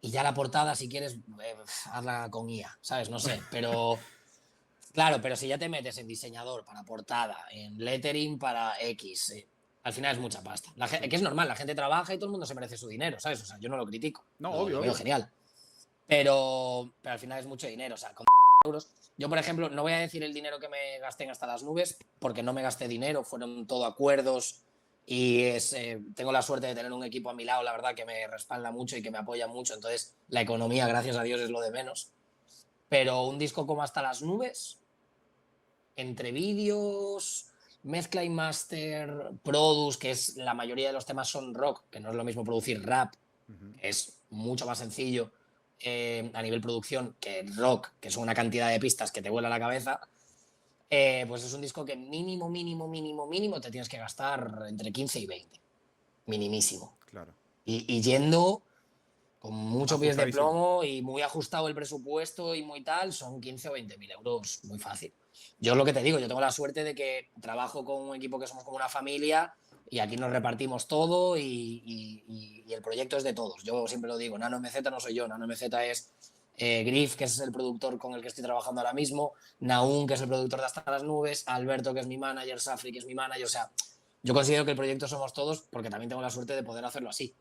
Y ya la portada, si quieres, hazla con IA, ¿sabes? No sé, pero claro, pero si ya te metes en diseñador para portada, en lettering para X, al final es mucha pasta. sí. Que es normal, la gente trabaja y todo el mundo se merece su dinero, ¿sabes? O sea, yo no lo critico, No, lo obvio, veo obvio. genial. Pero al final es mucho dinero, o sea, con euros. Yo, por ejemplo, no voy a decir el dinero que me gasté en Hasta las Nubes, porque no me gasté dinero, fueron todo acuerdos y tengo la suerte de tener un equipo a mi lado, la verdad, que me respalda mucho y que me apoya mucho, entonces la economía, gracias a Dios, es lo de menos. Pero un disco como Hasta las Nubes, entre vídeos, mezcla y master, produce, que es la mayoría de los temas son rock, que no es lo mismo producir rap, Ujú. que es mucho más sencillo a nivel producción que rock, que son una cantidad de pistas que te vuela la cabeza, pues es un disco que mínimo, mínimo, mínimo, mínimo te tienes que gastar entre 15 y 20. Minimísimo. Claro. Y yendo con muchos pies de Ajustadísimo. plomo y muy ajustado el presupuesto y muy tal, son 15 o 20 mil euros, muy fácil. Yo lo que te digo, yo tengo la suerte de que trabajo con un equipo que somos como una familia y aquí nos repartimos todo y el proyecto es de todos. Yo siempre lo digo, Nano MZ no soy yo, Nano MZ es Griff, que es el productor con el que estoy trabajando ahora mismo, Naun, que es el productor de Hasta las Nubes, Alberto, que es mi manager, Safri, que es mi manager, o sea, yo considero que el proyecto somos todos porque también tengo la suerte de poder hacerlo así.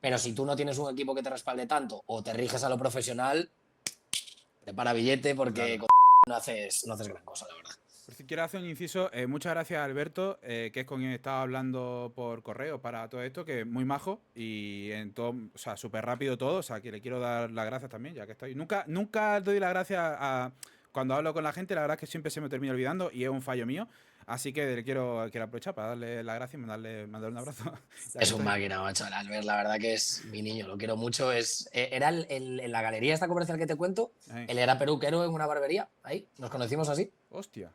Pero si tú no tienes un equipo que te respalde tanto o te riges a lo profesional, prepara billete porque Claro. no haces gran cosa, la verdad. Por si quiero hacer un inciso, muchas gracias a Alberto, que es con quien estaba hablando por correo para todo esto, que es muy majo y en todo, o sea, súper rápido todo, o sea, que le quiero dar las gracias también, ya que estoy. Nunca doy las gracias cuando hablo con la gente, la verdad es que siempre se me termina olvidando y es un fallo mío, así que quiero aprovechar para darle las gracias y mandarle un abrazo, ya que Es un estoy. máquina, macho. El Albert, la verdad que es mi niño, lo quiero mucho. Era en la galería esta comercial que te cuento, Eh, él era peluquero en una barbería, ahí, nos conocimos así. Hostia,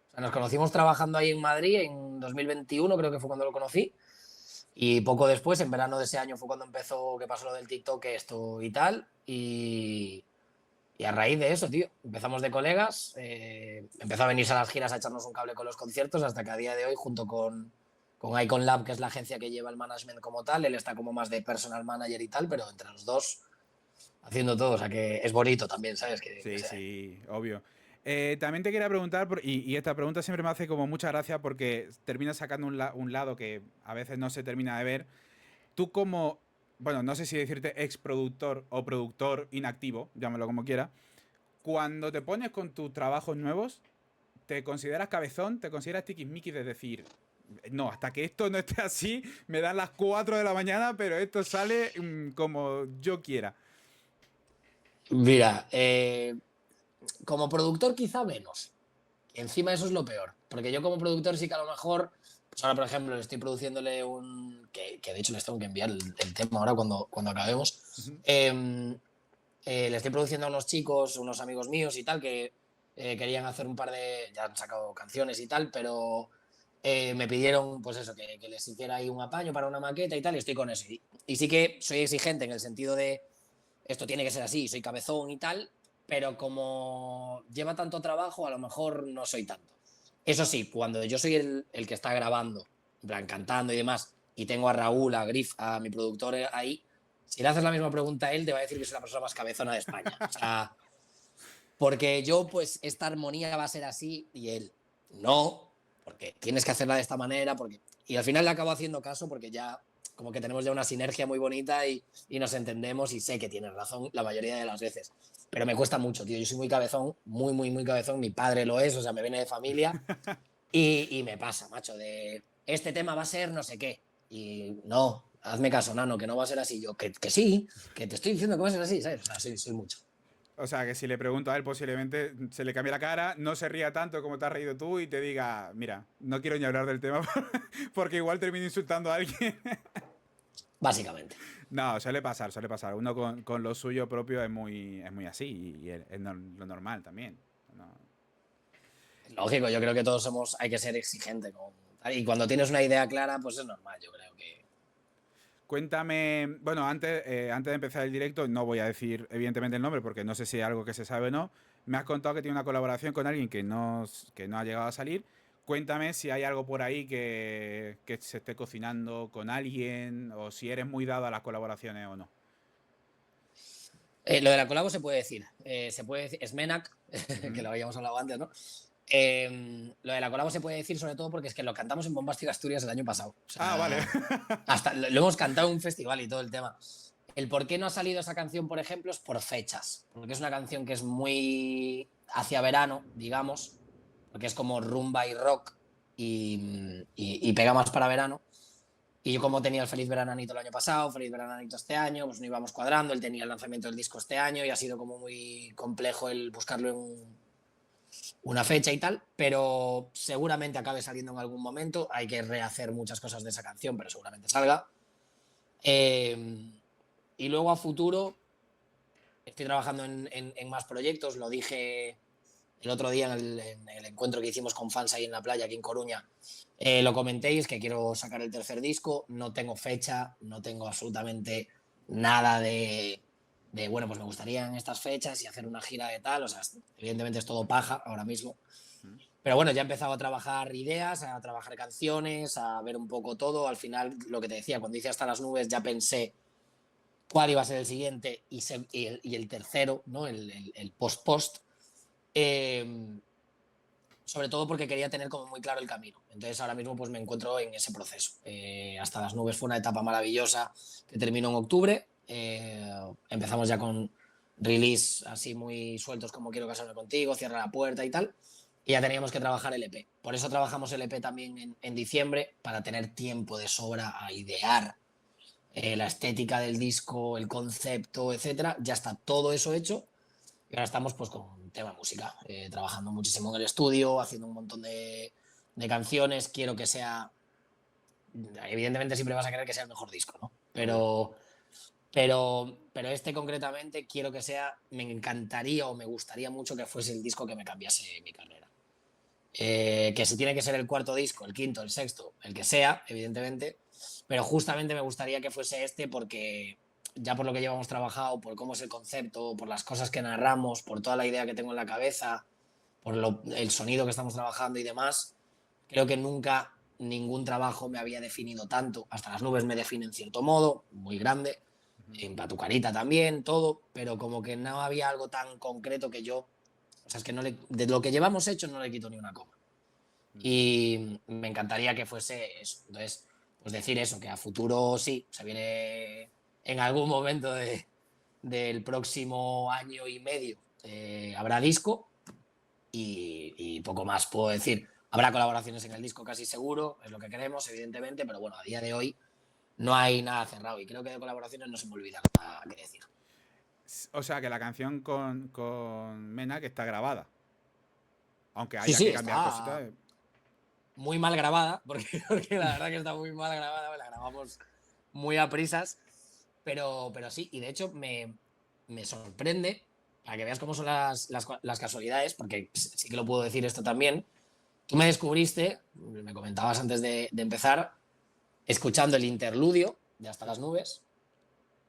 O sea, nos conocimos trabajando ahí en Madrid en 2021, creo que fue cuando lo conocí. Y poco después, en verano de ese año, fue cuando empezó, que pasó lo del TikTok, esto y tal. Y a raíz de eso, tío, empezamos de colegas, empezó a venirse a las giras a echarnos un cable con los conciertos, hasta que a día de hoy, junto con Icon Lab, que es la agencia que lleva el management como tal, él está como más de personal manager y tal, pero entre los dos haciendo todo, o sea que es bonito también, ¿sabes? Que Sí, sea. sí, obvio. También te quería preguntar, y esta pregunta siempre me hace como mucha gracia porque termina sacando un lado que a veces no se termina de ver. Tú como, bueno, no sé si decirte ex productor o productor inactivo, llámalo como quiera, cuando te pones con tus trabajos nuevos, ¿te consideras cabezón? ¿Te consideras tiquismiquis de decir, no, hasta que esto no esté así, me dan las 4 de la mañana, pero esto sale como yo quiera? Mira, como productor quizá menos. Encima eso es lo peor, porque yo como productor sí que a lo mejor, pues ahora por ejemplo le estoy produciéndole que de hecho les tengo que enviar el tema ahora cuando acabemos, Ujú. le estoy produciendo a unos chicos, unos amigos míos y tal, que querían hacer un par de, ya han sacado canciones y tal, pero me pidieron pues eso, que les hiciera ahí un apaño para una maqueta y tal, y estoy con eso. Y sí que soy exigente en el sentido de esto tiene que ser así, soy cabezón y tal, pero como lleva tanto trabajo, a lo mejor no soy tanto. Eso sí, cuando yo soy el que está grabando, en plan cantando y demás, y tengo a Raúl, a Griff, a mi productor ahí, si le haces la misma pregunta a él, te va a decir que es la persona más cabezona de España. O sea, porque yo, pues, esta armonía va a ser así y él no, porque tienes que hacerla de esta manera, porque... Y al final le acabo haciendo caso porque ya, como que tenemos ya una sinergia muy bonita y nos entendemos y sé que tienes razón la mayoría de las veces. Pero me cuesta mucho, tío. Yo soy muy cabezón, muy, muy, muy cabezón. Mi padre lo es, o sea, me viene de familia y me pasa, macho, de este tema va a ser no sé qué. Y no, hazme caso, nano, que no va a ser así. Yo, que sí, que te estoy diciendo que va a ser así, ¿sabes? O sea, soy mucho. O sea, que si le pregunto a él, posiblemente se le cambie la cara, no se ría tanto como te has reído tú y te diga, mira, no quiero ni hablar del tema porque igual termino insultando a alguien. Básicamente. No, suele pasar, suele pasar. Uno con lo suyo propio es muy así y es lo normal también. No. Lógico, yo creo que todos somos, hay que ser exigente. Y cuando tienes una idea clara, pues es normal, yo creo que... Cuéntame, bueno, antes de empezar el directo, no voy a decir evidentemente el nombre porque no sé si es algo que se sabe o no. Me has contado que tiene una colaboración con alguien que no ha llegado a salir. Cuéntame si hay algo por ahí que se esté cocinando con alguien o si eres muy dado a las colaboraciones o no. Lo de la colabo se puede decir, es Menac, que Ujú. lo habíamos hablado antes, ¿no? Lo de la colabo se puede decir sobre todo porque es que lo cantamos en Bombástica Asturias el año pasado. O Ah, vale. sea, hasta lo hemos cantado en un festival y todo el tema. El por qué no ha salido esa canción, por ejemplo, es por fechas. Porque es una canción que es muy hacia verano, digamos, porque es como rumba y rock y pega más para verano. Y yo como tenía el Feliz Verananito el año pasado, Feliz Verananito este año, pues no íbamos cuadrando, él tenía el lanzamiento del disco este año y ha sido como muy complejo el buscarlo en una fecha y tal, pero seguramente acabe saliendo en algún momento, hay que rehacer muchas cosas de esa canción, pero seguramente salga. Eh, y luego a futuro estoy trabajando en más proyectos, lo dije el otro día en el encuentro que hicimos con fans ahí en la playa, aquí en Coruña, lo comentéis, que quiero sacar el tercer disco, no tengo fecha, no tengo absolutamente nada bueno, pues me gustaría en estas fechas y hacer una gira de tal, o sea, evidentemente es todo paja ahora mismo, pero bueno, ya he empezado a trabajar ideas, a trabajar canciones, a ver un poco todo, al final lo que te decía, cuando hice Hasta las nubes ya pensé cuál iba a ser el siguiente y el tercero, ¿no? El post-post. Eh, sobre todo porque quería tener como muy claro el camino. Entonces ahora mismo pues me encuentro en ese proceso. Hasta las nubes fue una etapa maravillosa que terminó en octubre. Empezamos ya con release así muy sueltos como Quiero casarme contigo, Cierra la puerta y tal. Y ya teníamos que trabajar el EP. Por eso trabajamos el EP también en diciembre, para tener tiempo de sobra a idear la estética del disco, el concepto, etcétera. Ya está todo eso hecho y ahora estamos pues con tema música, trabajando muchísimo en el estudio, haciendo un montón de canciones. Quiero que sea, evidentemente siempre vas a querer que sea el mejor disco, ¿no? Obvio. Pero este concretamente quiero que sea, me encantaría o me gustaría mucho que fuese el disco que me cambiase mi carrera. Que si tiene que ser el cuarto disco, el quinto, el sexto, el que sea, evidentemente, pero justamente me gustaría que fuese este porque ya por lo que llevamos trabajado, por cómo es el concepto, por las cosas que narramos, por toda la idea que tengo en la cabeza, el sonido que estamos trabajando y demás, creo que nunca ningún trabajo me había definido tanto. Hasta las nubes me define en cierto modo, muy grande, en Batucarita también, todo, pero como que no había algo tan concreto que yo, o sea, es que de lo que llevamos hecho no le quito ni una coma. Y me encantaría que fuese eso. Entonces, pues decir eso, que a futuro sí, se viene en algún momento del próximo año y medio, habrá disco y poco más puedo decir. Habrá colaboraciones en el disco casi seguro, es lo que queremos, evidentemente, pero bueno, a día de hoy no hay nada cerrado y creo que de colaboraciones no se me olvida nada que decir. O sea, que la canción con Mena que está grabada. Aunque Sí, haya sí, que cambiar está cositas. muy mal grabada, porque la verdad que está muy mal grabada, la grabamos muy a prisas, pero sí, y de hecho me sorprende, para que veas cómo son las casualidades, porque sí que lo puedo decir esto también, tú me descubriste, me comentabas antes de empezar, escuchando el interludio de Hasta las nubes,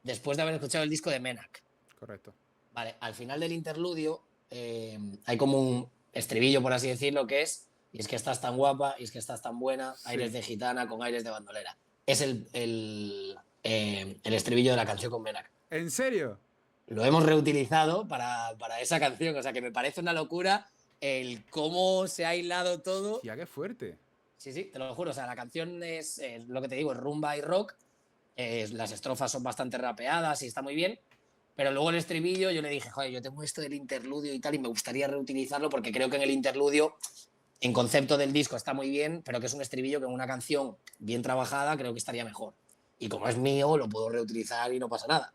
después de haber escuchado el disco de Menak. Correcto. Vale, al final del interludio hay como un estribillo, por así decirlo, que es, y es que estás tan guapa, y es que estás tan buena, aires Sí. de gitana con aires de bandolera. Es el estribillo de la canción con Menak. ¿En serio? Lo hemos reutilizado para esa canción, o sea que me parece una locura el cómo se ha hilado todo. Hostia, qué fuerte. Sí, sí, te lo juro, o sea, la canción es lo que te digo, es rumba y rock, las estrofas son bastante rapeadas y está muy bien, pero luego el estribillo yo le dije, joder, yo tengo esto del interludio y tal y me gustaría reutilizarlo porque creo que en el interludio, en concepto del disco está muy bien, pero que es un estribillo que en una canción bien trabajada creo que estaría mejor. Y como es mío, lo puedo reutilizar y no pasa nada.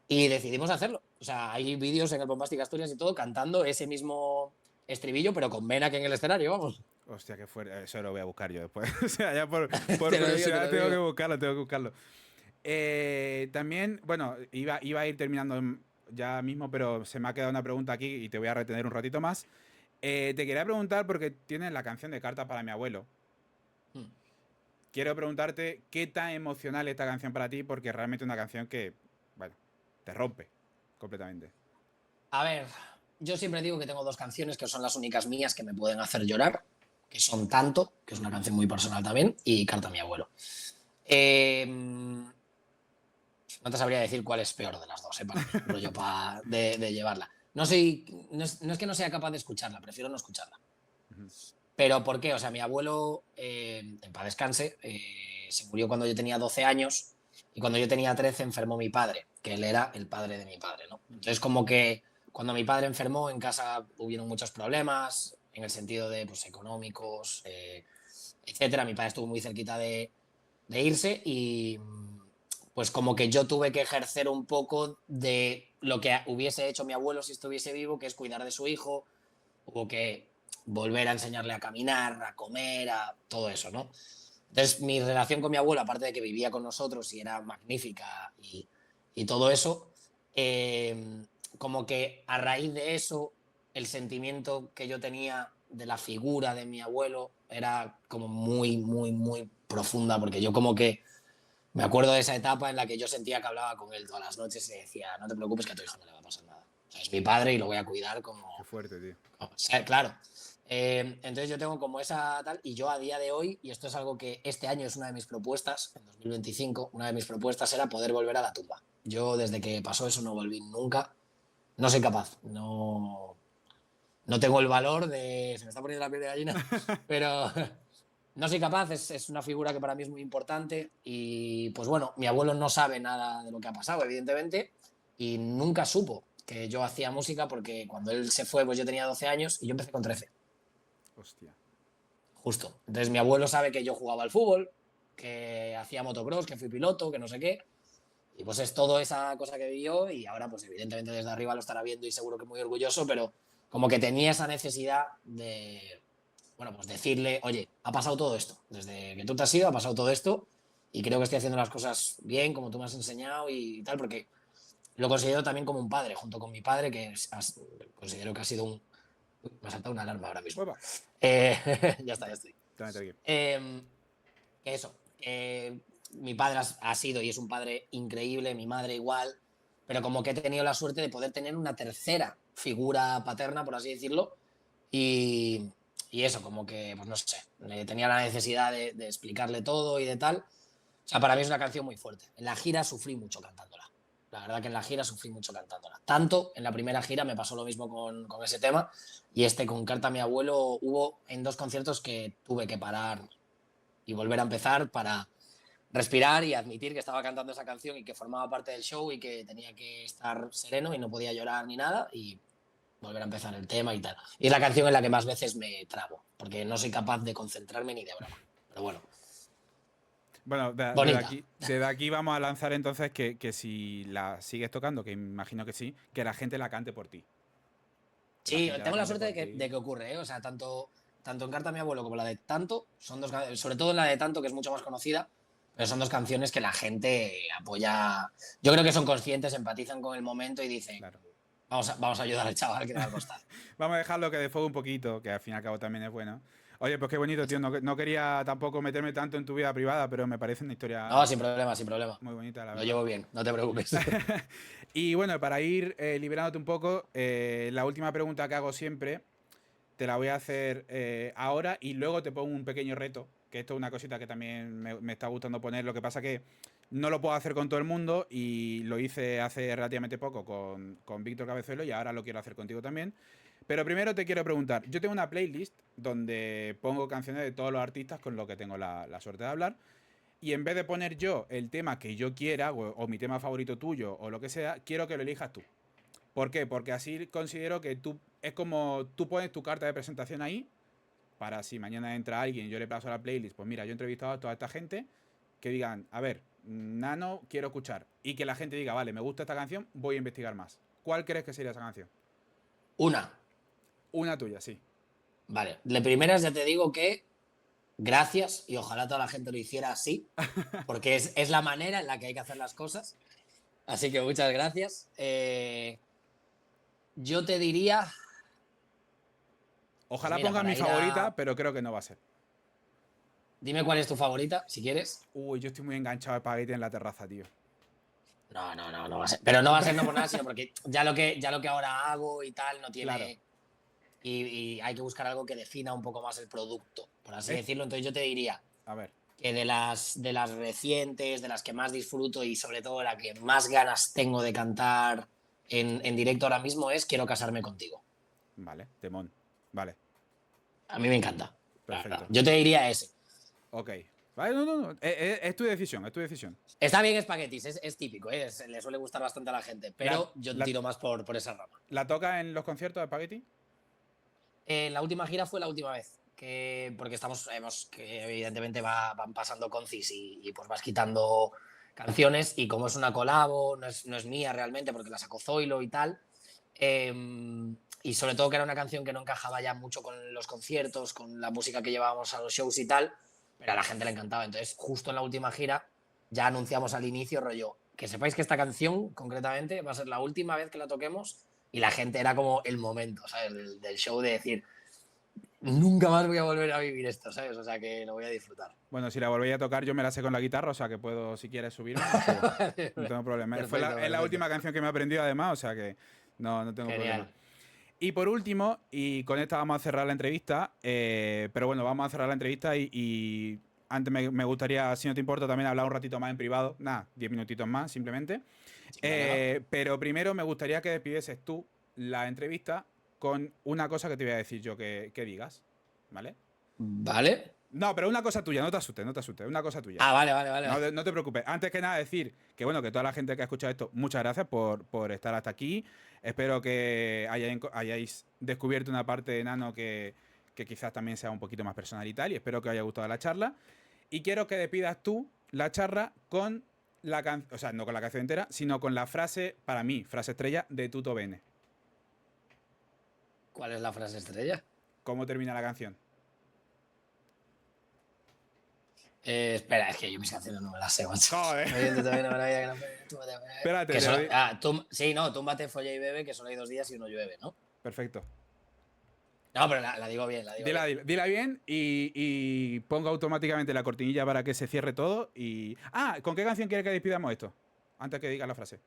Y decidimos hacerlo. O sea, hay vídeos en el Bombastic Asturias y todo cantando ese mismo estribillo, pero con Menak en el escenario, vamos. Hostia, qué fuerte. Eso lo voy a buscar yo después. O sea, ya por Te lo digo, te curiosidad lo tengo que digo. buscarlo, tengo que buscarlo. También, bueno, iba a ir terminando ya mismo, pero se me ha quedado una pregunta aquí y te voy a retener un ratito más. Te quería preguntar, porque tienes la canción de Carta para mi abuelo. Hmm. Quiero preguntarte qué tan emocional es esta canción para ti, porque realmente es una canción que, bueno, te rompe completamente. A ver, yo siempre digo que tengo dos canciones que son las únicas mías que me pueden hacer llorar, que son Tanto, que es una canción muy personal también, y Carta a mi abuelo. No te sabría decir cuál es peor de las dos, para mí, rollo de llevarla. No es que no sea capaz de escucharla, prefiero no escucharla. ¿Pero por qué? O sea, mi abuelo, en paz descanse, se murió cuando yo tenía 12 años y cuando yo tenía 13 enfermó mi padre, que él era el padre de mi padre, ¿no? Entonces, como que cuando mi padre enfermó, en casa hubieron muchos problemas, en el sentido de, pues, económicos, etcétera. Mi padre estuvo muy cerquita de irse y pues como que yo tuve que ejercer un poco de lo que hubiese hecho mi abuelo si estuviese vivo, que es cuidar de su hijo, hubo que volver a enseñarle a caminar, a comer, a todo eso, ¿no? Entonces, mi relación con mi abuelo, aparte de que vivía con nosotros y era magnífica y todo eso, como que a raíz de eso, el sentimiento que yo tenía de la figura de mi abuelo era como muy, muy, muy profunda, porque yo como que me acuerdo de esa etapa en la que yo sentía que hablaba con él todas las noches y decía, no te preocupes que a tu hijo no le va a pasar nada. O sea, es mi padre y lo voy a cuidar Qué como, fuerte, tío. o sea, claro. Entonces yo tengo como esa tal, y yo a día de hoy, y esto es algo que este año es una de mis propuestas, en 2025, una de mis propuestas era poder volver a la tumba. Yo desde que pasó eso no volví nunca, no soy capaz, no tengo el valor de, se me está poniendo la piel de gallina, pero no soy capaz, es una figura que para mí es muy importante y pues bueno, mi abuelo no sabe nada de lo que ha pasado, evidentemente, y nunca supo que yo hacía música porque cuando él se fue pues yo tenía 12 años y yo empecé con 13. Hostia. Justo. Entonces mi abuelo sabe que yo jugaba al fútbol, que hacía motocross, que fui piloto, que no sé qué. Y pues es toda esa cosa que vivió y ahora pues evidentemente desde arriba lo estará viendo y seguro que muy orgulloso, pero como que tenía esa necesidad de, bueno, pues decirle, oye, ha pasado todo esto. Desde que tú te has ido ha pasado todo esto y creo que estoy haciendo las cosas bien, como tú me has enseñado y tal, porque lo considero también como un padre, junto con mi padre, considero que ha sido un... Me ha saltado una alarma ahora mismo. Hueva. Ya está, ya estoy. Te meto aquí. Que eso, mi padre ha sido y es un padre increíble, mi madre igual, pero como que he tenido la suerte de poder tener una tercera figura paterna, por así decirlo, y, y eso, como que, pues no sé, tenía la necesidad de explicarle todo y de tal. O sea, para mí es una canción muy fuerte. En la gira sufrí mucho cantándola. La verdad que en la gira sufrí mucho cantándola. Tanto en la primera gira me pasó lo mismo con ese tema y con Carta a mi abuelo hubo en 2 conciertos que tuve que parar y volver a empezar para respirar y admitir que estaba cantando esa canción y que formaba parte del show y que tenía que estar sereno y no podía llorar ni nada y volver a empezar el tema y tal. Y es la canción en la que más veces me trabo, porque no soy capaz de concentrarme ni de broma. Pero bueno, Bueno, bonita. desde aquí vamos a lanzar entonces que si la sigues tocando, que imagino que sí, que la gente la cante por ti. Que la Sí, gente la tengo la cante suerte por de ti. que ocurre, ¿eh? O sea, tanto en Carta a mi abuelo como la de Tanto, son sobre todo en la de Tanto, que es mucho más conocida, pero son 2 canciones que la gente apoya. Yo creo que son conscientes, empatizan con el momento y dicen, Claro. vamos a ayudar al chaval que le va a costar. Vamos a dejarlo que de fuego un poquito, que al fin y al cabo también es bueno. Oye, pues qué bonito, tío. No quería tampoco meterme tanto en tu vida privada, pero me parece una No, historia sin problema, sin problema. muy bonita, la Lo verdad. llevo bien, no te preocupes. Y bueno, para ir liberándote un poco, la última pregunta que hago siempre te la voy a hacer ahora y luego te pongo un pequeño reto, que esto es una cosita que también me está gustando poner. Lo que pasa que no lo puedo hacer con todo el mundo y lo hice hace relativamente poco con Víctor Cabezuelo y ahora lo quiero hacer contigo también. Pero primero te quiero preguntar, yo tengo una playlist donde pongo canciones de todos los artistas con los que tengo la suerte de hablar. Y en vez de poner yo el tema que yo quiera, o mi tema favorito tuyo, o lo que sea, quiero que lo elijas tú. ¿Por qué? Porque así considero que tú es como tú pones tu carta de presentación ahí para si mañana entra alguien y yo le paso a la playlist, pues mira, yo he entrevistado a toda esta gente que digan, a ver, Nano, quiero escuchar. Y que la gente diga, vale, me gusta esta canción, voy a investigar más. ¿Cuál crees que sería esa canción? Una, Una tuya, sí. vale. De primeras ya te digo que gracias y ojalá toda la gente lo hiciera así, porque es la manera en la que hay que hacer las cosas. Así que muchas gracias. Yo te diría, pues Ojalá mira, ponga mi para ir a... favorita, pero creo que no va a ser. Dime cuál es tu favorita, si quieres. Uy, yo estoy muy enganchado de espagueti en la terraza, tío. No va a ser. Pero no va a ser no por nada, sino porque ya lo que ahora hago y tal no Claro. tiene. Y hay que buscar algo que defina un poco más el producto, por así Es, decirlo. Entonces yo te diría a ver. que de las recientes, de las que más disfruto y sobre todo la que más ganas tengo de cantar en directo ahora mismo es Quiero casarme contigo. Vale, temón. Vale, A mí me encanta, la verdad. perfecto. Yo te diría ese. Ok. Vale, no. Es tu decisión, es tu decisión. Está bien espaguetis, es típico, le suele gustar bastante a la gente, La, pero yo la, tiro más por esa rama. ¿La toca en los conciertos de espagueti? La última gira fue la última vez, porque que evidentemente van pasando concis y pues vas quitando canciones y como es una colabo, no es mía realmente porque la sacó Zoilo y tal, y sobre todo que era una canción que no encajaba ya mucho con los conciertos, con la música que llevábamos a los shows y tal, pero a la gente le encantaba. Entonces, justo en la última gira ya anunciamos al inicio, rollo, que sepáis que esta canción concretamente va a ser la última vez que la toquemos y la gente era como el momento, ¿sabes? Del show de decir, nunca más voy a volver a vivir esto, ¿sabes? O sea que lo voy a disfrutar. Bueno, si la volvéis a tocar, yo me la sé con la guitarra, o sea que puedo, si quieres subirme, la subo. No tengo problema. Perfecto, Es la perfecto. última canción que me he aprendido además, o sea que no tengo problema. Genial. Y por último, y con esta vamos a cerrar la entrevista, pero bueno, vamos a cerrar la entrevista y antes me gustaría, si no te importa, también hablar un ratito más en privado. Nada, 10 minutitos más, simplemente. Sin problema. Pero primero me gustaría que despidieses tú la entrevista con una cosa que te voy a decir yo que digas, ¿vale? Vale. No, pero una cosa tuya, no te asustes, una cosa tuya. Ah, vale. No te preocupes. Antes que nada, decir que bueno, que toda la gente que ha escuchado esto, muchas gracias por estar hasta aquí. Espero que hayáis descubierto una parte de Nano que quizás también sea un poquito más personal y tal. Y espero que os haya gustado la charla. Y quiero que despidas tú la charla con la canción, o sea, no con la canción entera, sino con la frase, para mí, frase estrella de Tutto Bene. ¿Cuál es la frase estrella? ¿Cómo termina la canción? Espera, es que yo mis canciones no me las sé, macho. Joder. Espérate, Sí, no, túmbate, folla y bebe, que solo hay 2 días y uno llueve, ¿no? Perfecto. No, pero la digo bien, la digo bien. Dila bien y pongo automáticamente la cortinilla para que se cierre todo. ¿Con qué canción quieres que despidamos esto? Antes que digas la frase.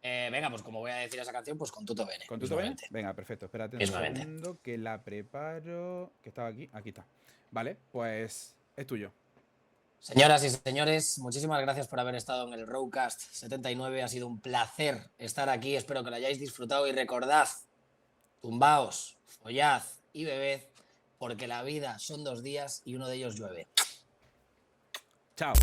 Venga, pues como voy a decir esa canción, pues con Tutto Bene. ¿Con Tutto Bene? Venga, perfecto. Espérate un Mismamente. segundo que la preparo. Que estaba aquí. Aquí está. Vale, pues es tuyo. Señoras y señores, muchísimas gracias por haber estado en el Roadcast 79. Ha sido un placer estar aquí. Espero que lo hayáis disfrutado y recordad, tumbaos, follad y bebed, porque la vida son 2 días y uno de ellos llueve. Chao.